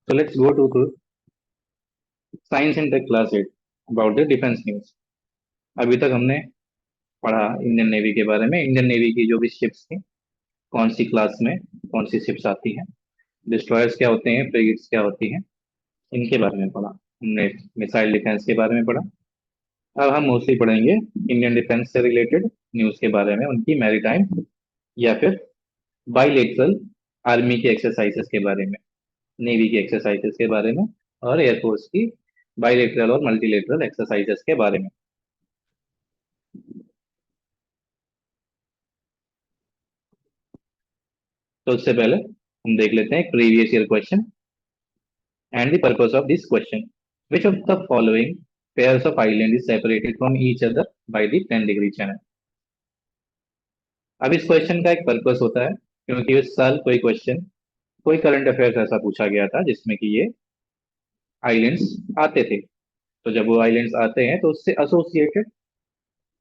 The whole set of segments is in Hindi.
So let's go to science and tech class 8 about the defence news. अभी तक हमने पढ़ा इंडियन नेवी के बारे में, इंडियन नेवी की जो भी शिप्स थी, कौन सी क्लास में कौन सी शिप्स आती हैं, डिस्ट्रॉयर्स क्या होते हैं, फ्रिगेट्स क्या होती हैं, इनके बारे में पढ़ा हमने। मिसाइल डिफेंस के बारे में पढ़ा। अब हम मोस्टली पढ़ेंगे इंडियन डिफेंस से रिलेटेड न्यूज के बारे में, उनकी मैरीटाइम या फिर बाइलेटरल आर्मी की एक्सरसाइजेस के बारे में, नेवी की एक्सरसाइजेस के बारे में, और एयरफोर्स की बाइलेटरल और मल्टीलेटरल एक्सरसाइजेस के बारे में। तो उससे पहले हम देख लेते हैं previous year question and the purpose of this question. Which of the following pairs of island is separated from each other by the 10 degree channel. अब इस क्वेश्चन का एक पर्पस होता है क्योंकि इस साल कोई करंट अफेयर्स ऐसा पूछा गया था जिसमें कि ये आइलैंड्स आते थे। तो जब वो आइलैंड्स आते हैं तो उससे एसोसिएटेड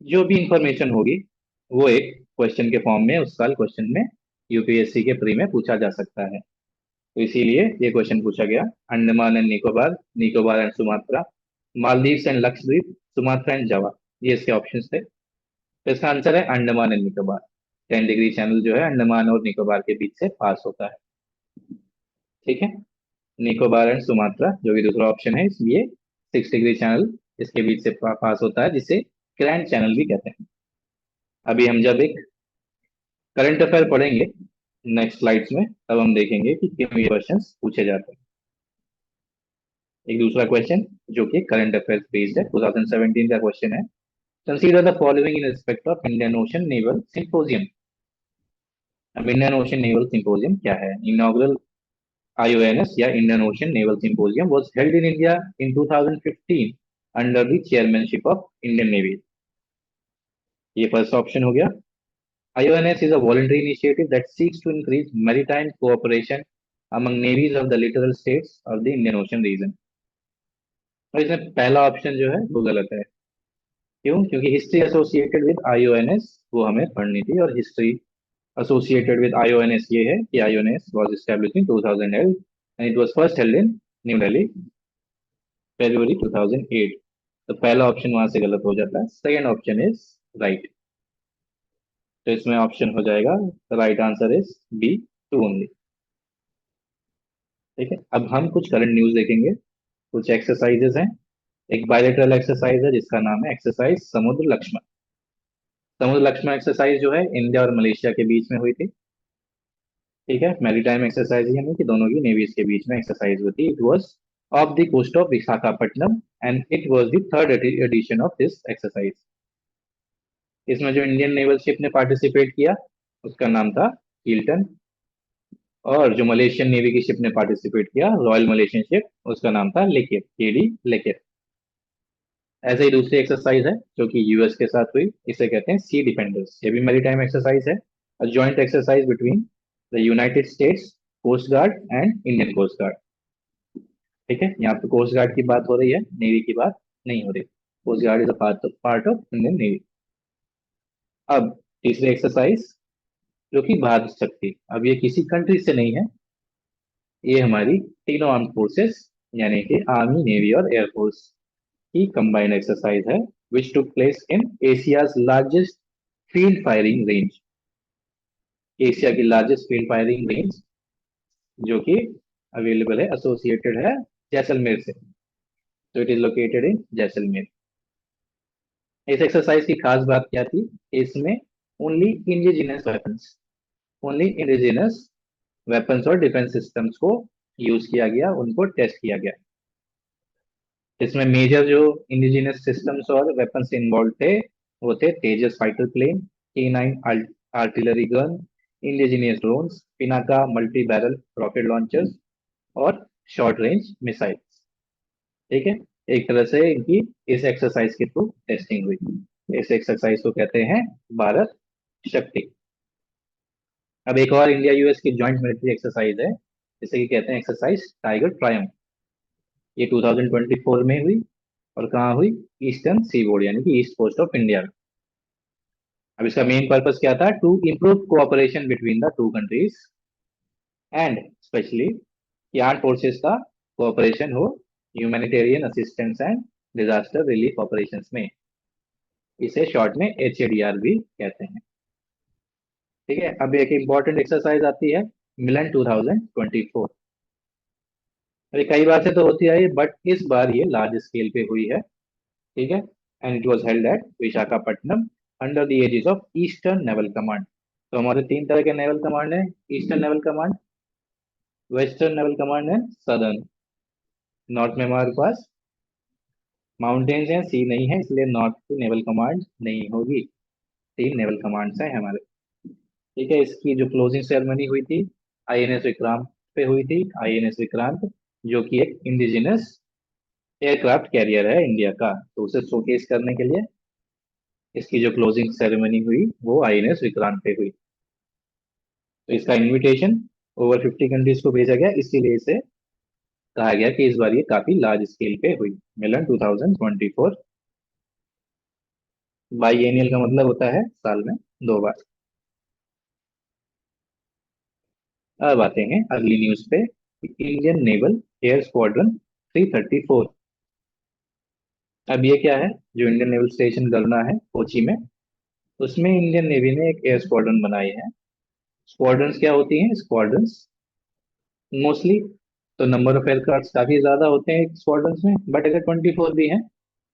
जो भी इंफॉर्मेशन होगी वो एक क्वेश्चन के फॉर्म में उस साल क्वेश्चन में यूपीएससी के प्री में पूछा जा सकता है। तो इसीलिए ये क्वेश्चन पूछा गया। Andaman and Nicobar, Nicobar and Sumatra, Maldives and Lakshadweep, Sumatra and Java, ये इसके ऑप्शंस थे। तो इसका आंसर है Andaman and Nicobar. 10 degree channel जो है अंडमान और निकोबार के बीच से पास होता है। ठीक है, निकोबार एंड सुमात्रा जो कि दूसरा ऑप्शन है, इसलिए 6 डिग्री चैनल इसके बीच से पास होता है, जिसे ग्रैंड चैनल भी कहते हैं। अभी हम जब एक करंट अफेयर पढ़ेंगे नेक्स्ट स्लाइड्स में, तब हम देखेंगे कि क्यों ये क्वेश्चंस पूछे जाते हैं। एक दूसरा क्वेश्चन जो कि करंट अफेयर्स बेस्ड है, 2017 का क्वेश्चन है। Consider the following in respect of Indian ocean naval symposium. अब इंडियन ओशन नेवल सिंपोजियम क्या है? इनॉग्रल IONS या Indian ocean naval symposium was held in India in 2015 under the chairmanship of Indian Navy. ये फर्स्ट ऑप्शन हो गया। IONS is a voluntary initiative that seeks to increase maritime cooperation among navies of the littoral states of the Indian Ocean region. और इसमें पहला ऑप्शन जो है वो गलत है। क्यों? क्योंकि हिस्ट्री एसोसिएटेड विद IONS वो हमें पढ़नी थी, और हिस्ट्री एसोसिएटेड विद IONS ये है कि IONS was established in 2008 and it was first held in New Delhi February 2008। तो पहला ऑप्शन वहां से गलत हो जाता है, सेकेंड ऑप्शन इज राइट। तो इसमें ऑप्शन हो जाएगा, right answer is B, 2 only. ठीक है, अब हम कुछ करंट न्यूज देखेंगे, कुछ एक्सरसाइजेस हैं। एक बायलेटरल एक्सरसाइज है जिसका नाम है एक्सरसाइज समुद्र लक्ष्मण। समुद्र लक्ष्मण एक्सरसाइज जो है इंडिया और मलेशिया के बीच में हुई थी। ठीक है, मैरीटाइम एक्सरसाइज ही हमें कि दोनों की नेवीज के बीच में एक्सरसाइज होती। It was off the coast of Visakhapatnam and it was the third edition of this exercise. इसमें जो इंडियन नेवल शिप ने पार्टिसिपेट किया उसका नाम था कील्टन, और जो मलेशियन नेवी की शिप ने पार्टिसिपेट किया, रॉयल मलेशियन शिप, उसका नाम था लेकेर, KD लेकेर। ऐसे ही दूसरी एक्सरसाइज है जो कि यूएस के साथ हुई, इसे कहते हैं सी डिफेंडर्स। ये भी मैरीटाइम एक्सरसाइज है, joint exercise between the United States coast guard and Indian coast guard. ठीक है, यहाँ पे कोस्ट गार्ड की बात हो रही है, नेवी की बात नहीं हो रही। Coast guard is a part of Indian navy. अब तीसरी एक्सरसाइज जो कि भारत शक्ति, अब ये किसी कंट्री से नहीं है, ये हमारी तीनों आर्म फोर्सेस यानी कि आर्मी, नेवी और एयरफोर्स की कंबाइंड एक्सरसाइज है, which took place in Asia's largest field firing range. Asia की लार्जेस्ट फील्ड फायरिंग रेंज जो कि अवेलेबल है, एसोसिएटेड है जैसलमेर से। तो it is located in Jaisalmer. इस एक्सरसाइज की खास बात क्या थी? इसमें only indigenous weapons, only indigenous weapons और डिफेंस सिस्टम्स को यूज किया गया, उनको टेस्ट किया गया। इसमें मेजर जो इंडिजिनस सिस्टम्स और वेपन्स इन्वॉल्व थे वो थे Tejas fighter plane, K9 artillery gun, indigenous drones, Pinaka multi barrel rocket launchers और शॉर्ट रेंज मिसाइल्स। ठीक है, एक तरह से इनकी इस एक्सरसाइज के थ्रू टेस्टिंग हुई। इस एक्सरसाइज को कहते हैं भारत शक्ति। अब एक और इंडिया यूएस की जॉइंट मिलिट्री एक्सरसाइज है जिसे कि कहते हैं एक्सरसाइज टाइगर ट्रायम्फ। ये 2024 में हुई, और कहाँ हुई? ईस्टर्न सी बोर्ड यानी कि ईस्ट कोस्ट ऑफ इंडिया। अब इसका मेन पर्पस क्या था? To improve cooperation between the two countries and specially arm forces का कोऑपरेशन हो humanitarian assistance and disaster relief operations में। इसे शॉर्ट में HADR भी कहते हैं। ठीक है, अब एक इंपॉर्टेंट एक्सरसाइज आती है मिलन 2024। अरे कई बार से तो होती आई बट इस बार ये लार्ज स्केल पे हुई है। ठीक है, and it was held at Visakhapatnam under the aegis of eastern naval command. तो हमारे तीन तरह के नेवल कमांड है, eastern naval command, western naval command and southern. North में हमारे पास माउंटेन्स हैं, सी नहीं है, इसलिए नॉर्थ की नेवल कमांड नहीं होगी। तीन नेवल कमांड्स हैं हमारे। ठीक है, इसकी जो क्लोजिंग सेरेमनी हुई थी INS विक्रांत पे हुई थी। INS विक्रांत जो कि एक इंडिजिनस एयरक्राफ्ट कैरियर है इंडिया का, तो उसे शोकेस करने के लिए इसकी जो क्लोजिंग सेरेमनी हुई वो INS विक्रांत पे हुई। तो इसका इनविटेशन ओवर 50 कंट्रीज को भेजा गया, इसीलिए इसे कहा गया कि इस बार ये काफी लार्ज स्केल पे हुई। मिलन 2024 बाईएनियल का मतलब होता है साल में दो बार। अब आते हैं अगली न्यूज पे। Indian naval air squadron 334। अब ये क्या है, जो इंडियन नेवल स्टेशन गलना है कोची में, उसमें इंडियन नेवी ने एक एयर स्क्वाड्रन बनाई है। स्क्वाड्रंस क्या होती हैं, स्क्वाड्रंस मोस्टली तो नंबर ऑफ एयरक्राफ्ट काफी ज्यादा होते हैं एक स्क्वाड्रंस में, बट अगर 24 भी हैं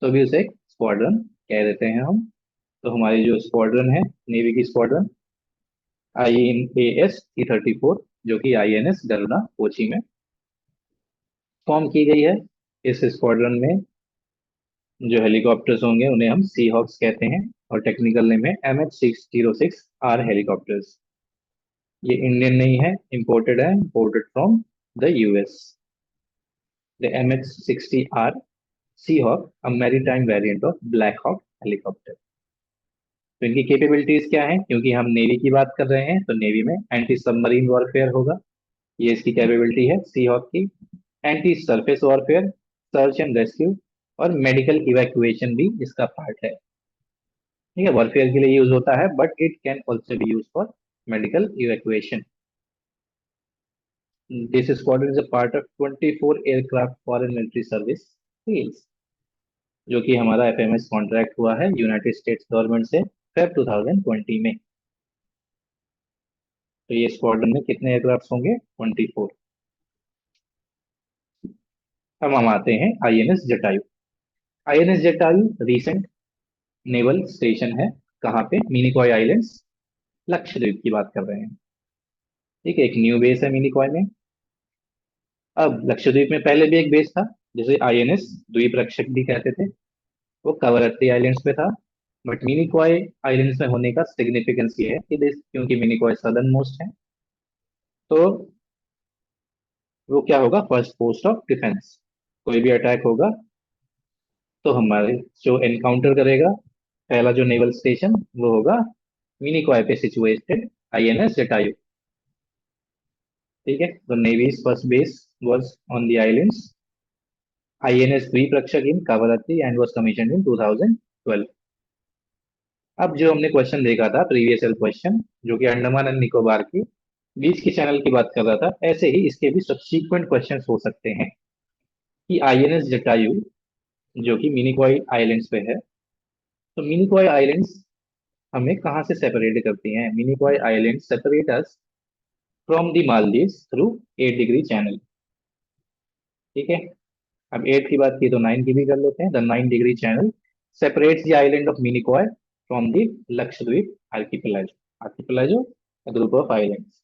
तो भी उसे एक स्क्वाड्रन कह देते हैं हम। तो हमारी जो स्क्वाड्रन है नेवी की स्क्वाड्रन INAS 334, जो कि INS गरुड़ा कोची में फॉर्म की गई है। इस स्क्वाड्रन में जो हेलीकॉप्टर्स होंगे उन्हें हम सी हॉक्स कहते हैं, और टेक्निकल नेम है MH606R हेलीकॉप्टर्स। ये इंडियन नहीं है, इंपोर्टेड है, imported from the US। The MH60R Seahawk, a maritime variant of Black Hawk helicopter। तो इनकी कैपेबिलिटीज क्या है, क्योंकि हम नेवी की बात कर रहे हैं तो नेवी में एंटी सबमरीन वॉरफेयर होगा, ये इसकी कैपेबिलिटी है सी हॉक की। Anti surface warfare, search and rescue और मेडिकल इवैक्यूएशन भी इसका पार्ट है। ठीक है, वॉरफेयर के लिए यूज होता है but it can also be use for medical evacuation. This squadron is a part of 24 aircraft foreign military service, जो कि हमारा FMS कॉन्ट्रैक्ट हुआ है यूनाइटेड स्टेट्स गवर्नमेंट से फेब 2020 में। तो ये स्क्वाड्रन में कितने एयरक्राफ्ट होंगे, 24। अब हम आते हैं INS Jatayu. INS Jatayu recent naval station है, कहाँ पे, मिनिकॉय आइलैंड्स, लक्षद्वीप की बात कर रहे हैं। ठीक है, एक न्यू बेस है मिनिकॉय में। अब लक्षद्वीप में पहले भी एक बेस था, जिसे INS द्वीप रक्षक भी कहते थे, वो कवरत्ती आइलैंड्स पे था। बट मिनिकॉय आइलैंड्स में होने का सिग्निफिकेंस ये है कि क्योंकि मिनिकॉय सदर्न मोस्ट है, तो वो क्या होगा, फर्स्ट पोस्ट ऑफ डिफेंस। कोई भी अटैक होगा तो हमारे जो एनकाउंटर करेगा पहला जो नेवल स्टेशन वो होगा मिनिकॉय पे सिचुएटेड INS जटायु। ठीक है, तो navy's first base was on the islands INS Dweep Rakshak in Kavaratti and was commissioned in 2012। अब जो हमने क्वेश्चन देखा था प्रीवियस ईयर क्वेश्चन, जो कि अंडमान एंड निकोबार की बीच की चैनल की बात कर रहा था, ऐसे ही इसके भी सब्सीक्वेंट क्वेश्चंस हो सकते हैं कि INS जटायु जो कि मिनिकॉय आइलैंड्स पे है, तो मिनिकॉय आइलैंड्स हमें कहाँ से सेपरेट करती हैं। Minicoy island separate us from the Maldives through 8 degree channel. ठीक है, अब 8 की बात की तो 9 की भी कर लेते हैं। The 9 degree channel separates the island of Minicoy from the Lakshadweep archipelago. Archipelago group of islands.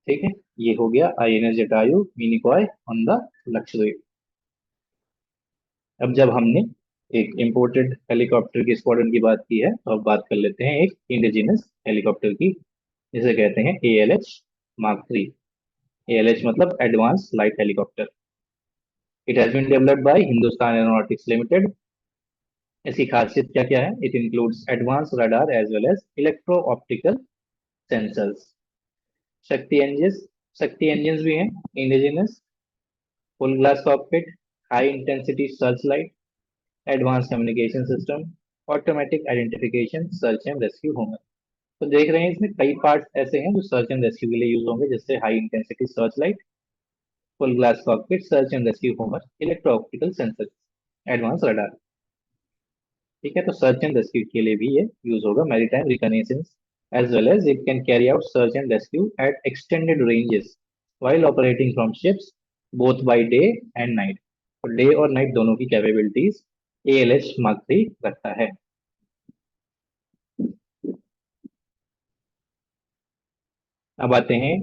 ठीक है, ये हो गया INS Jatayu Minicoy on the Lakshadweep. अब जब हमने एक इंपोर्टेड हेलीकॉप्टर की स्क्वाड्रन की बात की है, तो अब बात कर लेते हैं एक इंडिजिनस हेलीकॉप्टर की, जिसे कहते हैं ALH Mark 3। ALH मतलब advance light helicopter. It has been developed by Hindustan aeronautics limited. इसकी खासियत क्या क्या है, it includes advance radar as well as electro optical sensors. Shakti engine, Shakti engine भी हैं indigenous, full glass cockpit, high intensity search light, advance communication system, automatic identification, search and rescue होंगे। तो देख रहे हैं इसमें कई पार्ट्स ऐसे हैं जो सर्च एंड रेस्क्यू के लिए यूज होंगे, जैसे high intensity search light, full glass cockpit, search and rescue Homer, electro optical sensor, advance radar. ठीक है, तो सर्च एंड रेस्क्यू के लिए भी ये यूज होगा, maritime reconnaissance, as well as it can carry out search and rescue at extended ranges while operating from ships both by day and night। तो डे और नाइट दोनों की कैपेबिलिटीज ALH Mark 3 रखता है। अब आते हैं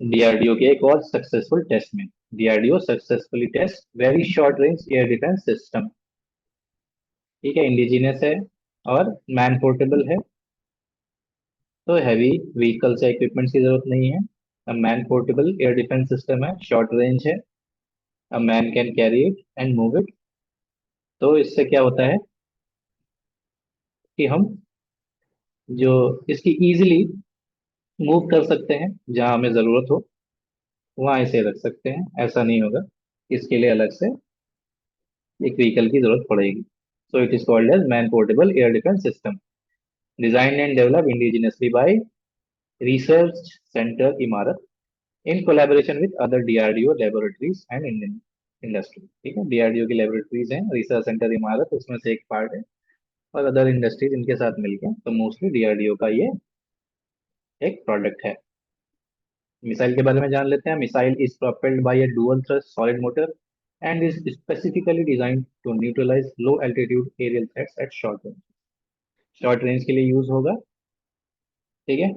DRDO के एक और सक्सेसफुल टेस्ट में। DRDO successfully test very short range air defence system. ठीक है, इंडिजिनियस है और मैन पोर्टेबल है, तो हैवी व्हीकल्स या इक्विपमेंट्स की जरूरत नहीं है। Man portable air defence system है, शॉर्ट रेंज है, a man can carry it and move it. तो इससे क्या होता है कि हम जो इसकी इजीली मूव कर सकते हैं, जहां हमें जरूरत हो वहां इसे रख सकते हैं। ऐसा नहीं होगा, इसके लिए अलग से एक व्हीकल की जरूरत पड़ेगी। So it is called as man portable air defence system, design and develop indigenously by research centre Imarat in collaboration with other DRDO laboratories and Indian industry. ठीक है, DRDO की लेबोरेटरीज हैं, रिसर्च सेंटर इमारत उसमें से एक पार्ट है, और अदर इंडस्ट्रीज इनके साथ मिलकर, तो मोस्टली DRDO का ये एक प्रोडक्ट है। मिसाइल के बारे में जान लेते हैं। Missile is propelled by a dual thrust solid motor and is specifically designed to neutralise low altitude aerial threats at short range. Short range के लिए यूज होगा। ठीक है,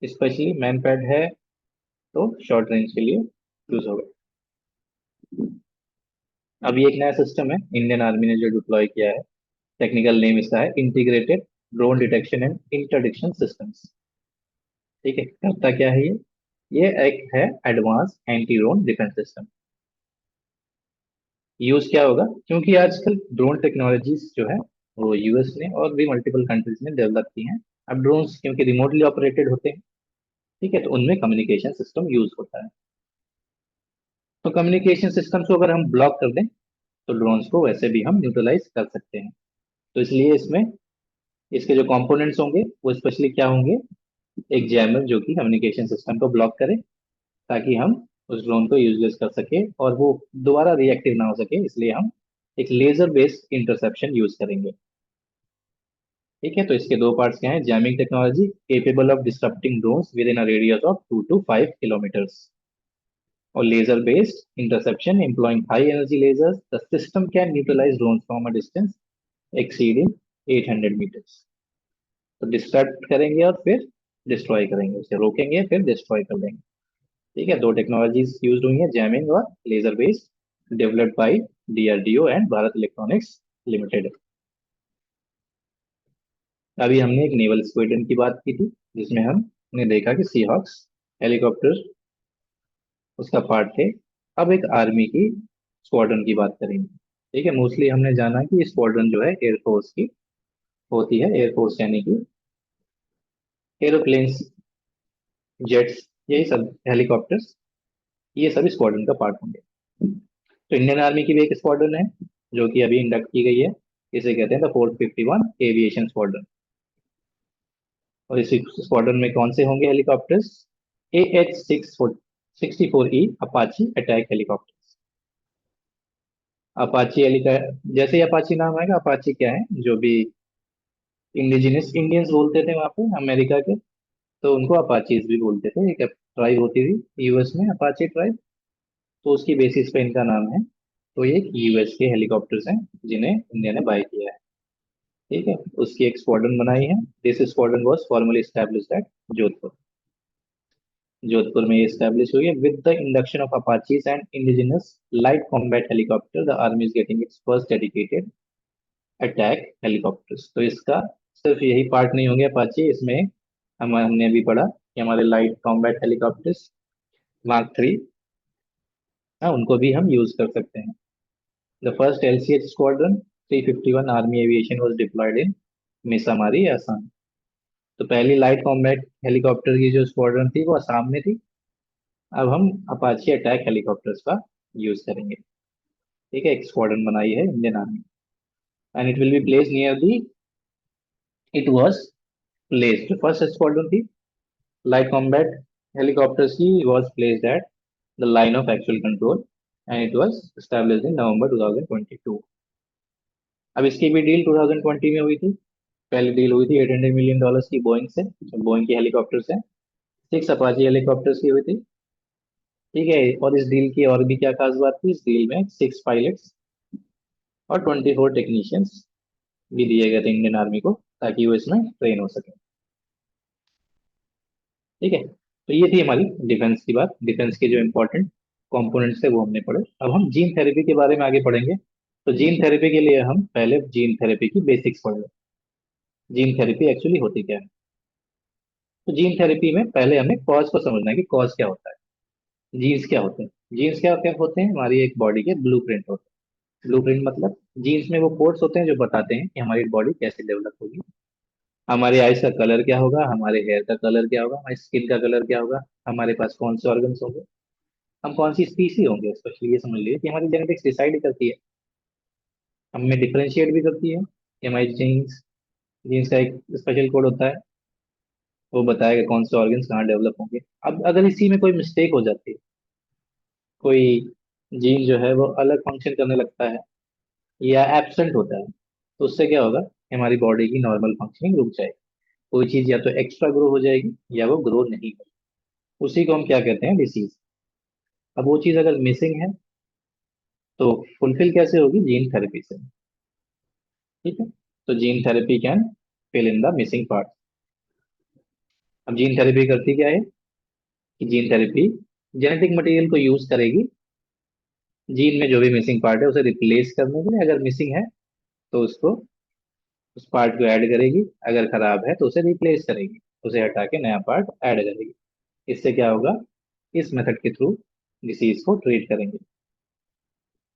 स्पेशली मैन पैड है, तो शॉर्ट रेंज के लिए यूज होगा। अभी एक नया सिस्टम है इंडियन आर्मी ने जो डिप्लॉय किया है, टेक्निकल नेम इसका है integrated drone detection and interdiction systems. ठीक है, करता क्या है ये एक है advance anti drone defence system. Use क्या होगा, क्योंकि आजकल ड्रोन टेक्नोलॉजीज जो है वो US ने और भी मल्टीपल कंट्रीज ने डेवलप की हैं। अब ड्रोन्स क्योंकि रिमोटली ऑपरेटेड होते हैं, ठीक है, तो उनमें कम्युनिकेशन सिस्टम यूज होता है। तो कम्युनिकेशन सिस्टम्स को अगर हम ब्लॉक कर दें, तो ड्रोन्स को वैसे भी हम न्यूट्रलाइज कर सकते हैं। तो इसलिए इसमें इसके जो कंपोनेंट्स होंगे वो स्पेशली क्या होंगे, एक जैमर जो कि कम्युनिकेशन सिस्टम को ब्लॉक करे, ताकि हम उस ड्रोन को यूजलेस कर सके और वो दोबारा रिएक्टिव ना हो सके। इसलिए हम एक लेजर बेस्ड इंटरसेप्शन यूज करेंगे। ठीक है, तो इसके दो पार्ट्स क्या हैं, jamming technology capable of disrupting drones within a radius of 2 to 5 kilometers, और laser based interception employing high energy lasers, the system can neutralise drones from a distance exceeding 800 meters। तो डिस्ट्रैक्ट करेंगे और फिर डिस्ट्रॉय करेंगे, उसे रोकेंगे फिर डिस्ट्रॉय कर देंगे। ठीक है, दो टेक्नोलॉजीज यूज हुई हैं, जैमिंग और laser based, developed by DRDO and Bharat electronics limited. अभी हमने एक नेवल स्क्वाड्रन की बात की थी, जिसमें हमने देखा कि सीहॉक्स हेलीकॉप्टर उसका पार्ट थे। अब एक आर्मी की स्क्वाड्रन की बात करेंगे। ठीक है, मोस्टली हमने जाना कि स्क्वाड्रन जो है एयरफोर्स की होती है, एयरफोर्स यानी कि एरोप्लेन्स, जेट्स, यही सब हेलीकॉप्टर्स, ये सभी स्क्वाड्रन का पार्ट होंगे। तो इंडियन आर्मी की भी एक स्क्वाड्रन है जो कि अभी इंडक्ट की गई है, इसे कहते हैं द 451 एविएशन स्क्वाड्रन। और इस स्क्वाड्रन में कौन से होंगे helicopters, AH-64E Apache attack helicopters. Apache जैसे ही अपाची नाम आएगा, अपाची क्या है, जो भी इंडिजिनस इंडियंस बोलते थे वहां पे अमेरिका के, तो उनको अपाचीज भी बोलते थे। एक ट्राइब होती थी US में, अपाची ट्राइब, तो उसकी बेसिस पे इनका नाम है। तो ये US के हेलीकॉप्टर्स हैं जिन्हें इंडिया ने बाय किया है। ठीक है, उसकी एक स्क्वाड्रन बनाई है। This squadron was formally established at Jodhpur. Jodhpur में ये स्टैब्लिश हुई है। With the induction of Apaches and indigenous light combat helicopter, the army is getting its first dedicated attack helicopters. तो इसका सिर्फ यही पार्ट नहीं होंगे अपाची, इसमें हमने अभी पढ़ा कि हमारे लाइट कॉम्बैट हेलीकॉप्टर्स मार्क 3, हाँ, उनको भी हम यूज कर सकते हैं। The first LCH squadron 351 army aviation was deployed in Missamari, Assam. तो पहली लाइट कॉम्बैट हेलीकॉप्टर की जो स्क्वाड्रन थी वो असम में थी। अब हम अपाची अटैक हेलीकॉप्टर्स का यूज करेंगे। ठीक है, एक स्क्वाड्रन बनाई है Indian army, and it will be place near the, it was placed, first squadron थी लाइट कॉम्बैट हेलीकॉप्टर्स की was placed at the line of actual control and it was established in November 2022। अब इसकी भी डील 2020 में हुई थी। पहली डील हुई थी $800 मिलियन की बोइंग से, बोइंग की हेलीकॉप्टर से। 6 अपाची हेलीकॉप्टर्स की हुई थी। ठीक है, और इस डील की और भी क्या खास बात थी, इस डील में 6 पायलट्स और 24 टेक्नीशियंस भी दिए गए थे इंडियन आर्मी को, ताकि वो इसमें ट्रेन हो सके। ठीक है, तो ये थी हमारी डिफेंस की बात। डिफेंस के जो इंपॉर्टेंट कंपोनेंट्स थे वो हमने पढ़े। अब हम जीन थेरेपी के बारे में आगे पढ़ेंगे। तो जीन थेरेपी के लिए हम पहले जीन थेरेपी की बेसिक्स पढ़ लें। जीन थेरेपी एक्चुअली होती क्या है? तो जीन थेरेपी में पहले हमें कॉज को समझना है कि कॉज क्या होता है, जीन्स क्या होते हैं। जीन्स क्या क्या होते हैं? हमारी एक बॉडी के ब्लूप्रिंट होते हैं। ब्लूप्रिंट मतलब जीन्स में वो कोड्स होते हैं जो बताते हैं कि हमारी बॉडी कैसे डेवलप होगी, हमारे आइज का कलर क्या होगा, हमारे हेयर का कलर क्या होगा, हमारी स्किन का कलर क्या होगा, हमारे पास कौन से ऑर्गन्स होंगे, हम कौन सी स्पीसी होंगे। स्पेशली ये समझ लीजिए कि हमारी जेनेटिक्स डिसाइड ही करती है, हमें डिफरेंशिएट भी करती है कि हमारी जीन्स, जीन्स का एक स्पेशल कोड होता है, वो बताएगा कौन से ऑर्गन्स कहाँ डेवलप होंगे। अब अगर इसी में कोई मिस्टेक हो जाती है, कोई जीन जो है वो अलग फंक्शन करने लगता है या एब्सेंट होता है, तो उससे क्या होगा कि हमारी बॉडी की नॉर्मल फंक्शनिंग रुक जाएगी। कोई चीज या तो एक्स्ट्रा ग्रो हो जाएगी या वो ग्रो नहीं होगी। उसी को हम क्या कहते हैं, डिसीज। अब वो चीज अगर मिसिंग है तो फुलफिल कैसे होगी, जीन थेरेपी से। ठीक है, तो gene therapy can fill in the missing part. अब जीन थेरेपी करती क्या है कि जीन थेरेपी जेनेटिक मटेरियल को यूज करेगी जीन में जो भी मिसिंग पार्ट है उसे रिप्लेस करने के लिए। अगर मिसिंग है तो उसको, उस पार्ट को ऐड करेगी, अगर खराब है तो उसे रिप्लेस करेगी, उसे हटा के नया पार्ट ऐड करेगी। इससे क्या होगा, इस मेथड के थ्रू डिसीज को ट्रीट करेंगे।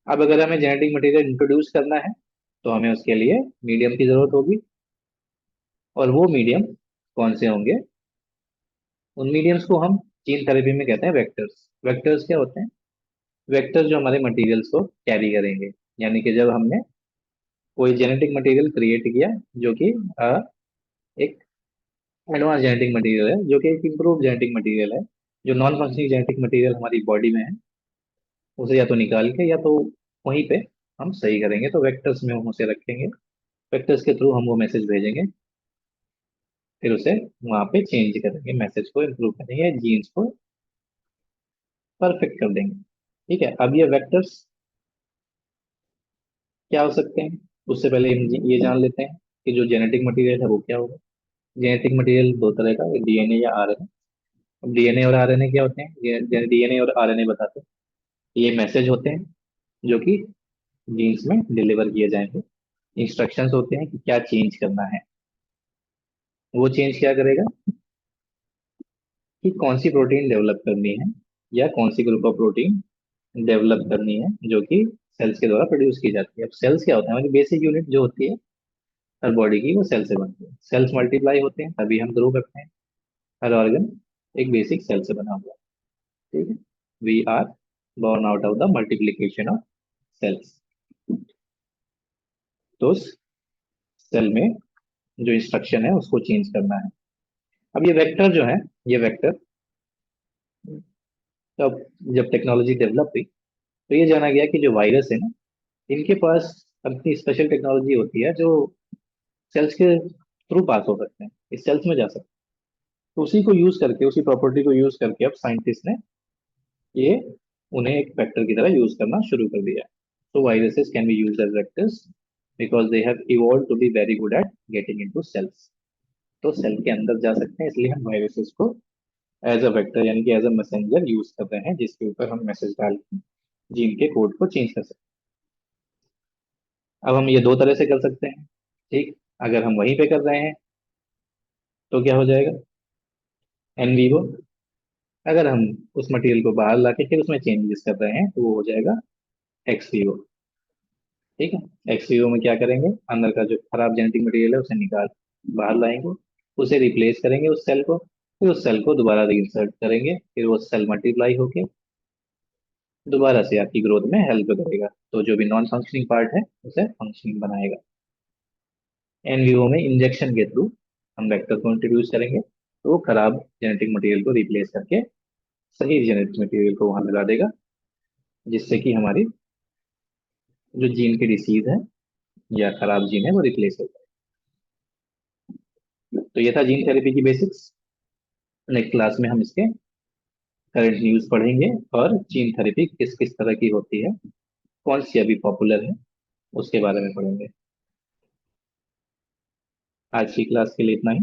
अब अगर हमें जेनेटिक मटेरियल इंट्रोड्यूस करना है तो हमें उसके लिए मीडियम की जरूरत होगी। और वो मीडियम कौन से होंगे, उन मीडियम्स को हम जीन थेरेपी में कहते हैं वेक्टर्स। वेक्टर्स क्या होते हैं? वेक्टर्स जो हमारे मटेरियल्स को कैरी करेंगे। यानी कि जब हमने कोई जेनेटिक मटेरियल क्रिएट किया जो कि एक एडवांस जेनेटिक मटेरियल है, जो कि एक इम्प्रूव जेनेटिक मटेरियल है, जो नॉन फंक्शनिंग जेनेटिक मटेरियल हमारी बॉडी में है, उसे या तो निकाल के या तो वहीं पे हम सही करेंगे, तो वेक्टर्स में हम उसे रखेंगे। वेक्टर्स के थ्रू हम वो मैसेज भेजेंगे, फिर उसे वहां पे चेंज करेंगे, मैसेज को इम्प्रूव करेंगे, जीन्स को परफेक्ट कर देंगे। ठीक है, अब ये वेक्टर्स क्या हो सकते हैं, उससे पहले हम ये जान लेते हैं कि जो जेनेटिक मटेरियल है वो क्या होगा। जेनेटिक मटेरियल दो तरह का, डीएनए या आरएनए। अब डीएनए और आरएनए क्या होते हैं? डीएनए और आरएनए बताते हैं, ये मैसेज होते हैं जो कि जीन्स में डिलीवर किए जाएंगे। इंस्ट्रक्शंस होते हैं कि क्या चेंज करना है। वो चेंज क्या करेगा कि कौन सी प्रोटीन डेवलप करनी है या कौन सी ग्रुप ऑफ प्रोटीन डेवलप करनी है, जो कि सेल्स के द्वारा प्रोड्यूस की जाती है। अब सेल्स क्या होता है, हमारी बेसिक यूनिट जो होती है हर बॉडी की, वो सेल से बनती है। सेल्स मल्टीप्लाई होते हैं तभी हम ग्रो करते हैं। हर ऑर्गन एक बेसिक सेल से बना हुआ है। ठीक है, we are born out of the multiplication of cells. तो उस सेल में जो इंस्ट्रक्शन है उसको चेंज करना है। अब ये वेक्टर जो है, ये वेक्टर, तब जब टेक्नोलॉजी डेवलप हुई तो ये जाना गया कि जो वायरस है ना, इनके पास अपनी स्पेशल टेक्नोलॉजी होती है जो सेल्स के थ्रू पास हो सकते हैं, इस सेल्स में जा सकते हैं। तो उसी को यूज करके, उसी प्रॉपर्टी को यूज करके अब साइंटिस्ट ने ये उन्हें एक वेक्टर की तरह यूज करना शुरू कर दिया। तो viruses can be use as vectors because they have evolve to be very good at getting into cells. तो सेल के अंदर जा सकते हैं, इसलिए हम वायरसेस को एज अ वेक्टर यानी कि एज अ मैसेंजर यूज कर रहे हैं, जिसके ऊपर हम मैसेज डाल के जीन के कोड को चेंज कर सकते हैं। अब हम ये दो तरह से कर सकते हैं। ठीक, अगर हम वहीं पे कर रहे हैं तो क्या हो जाएगा, एन वीवो। अगर हम उस मटेरियल को बाहर लाके फिर उसमें चेंजेस कर रहे हैं तो वो हो जाएगा एक्स वीवो। ठीक है, एक्स वीवो में क्या करेंगे, अंदर का जो खराब जेनेटिक मटेरियल है उसे निकाल बाहर लाएंगे, उसे रिप्लेस करेंगे उस सेल को, फिर उस सेल को दोबारा रीइंसर्ट करेंगे, फिर वो सेल मल्टीप्लाई होके दोबारा से आपकी ग्रोथ में हेल्प करेगा। तो जो भी नॉन फंक्शनिंग पार्ट है उसे फंक्शनिंग बनाएगा। एन वीवो में इंजेक्शन के थ्रू हम वेक्टर को इंट्रोड्यूस करेंगे, तो वो खराब जेनेटिक मटेरियल को रिप्लेस करके सही जेनेटिक मटेरियल को वहां लगा देगा, जिससे कि हमारी जो जीन की डिसीज है या खराब जीन है वो रिप्लेस हो जाए। तो ये था जीन थेरेपी की बेसिक्स। नेक्स्ट क्लास में हम इसके करंट न्यूज पढ़ेंगे और जीन थेरेपी किस किस तरह की होती है, कौन सी अभी पॉपुलर है, उसके बारे में पढ़ेंगे। आज की क्लास के लिए इतना ही।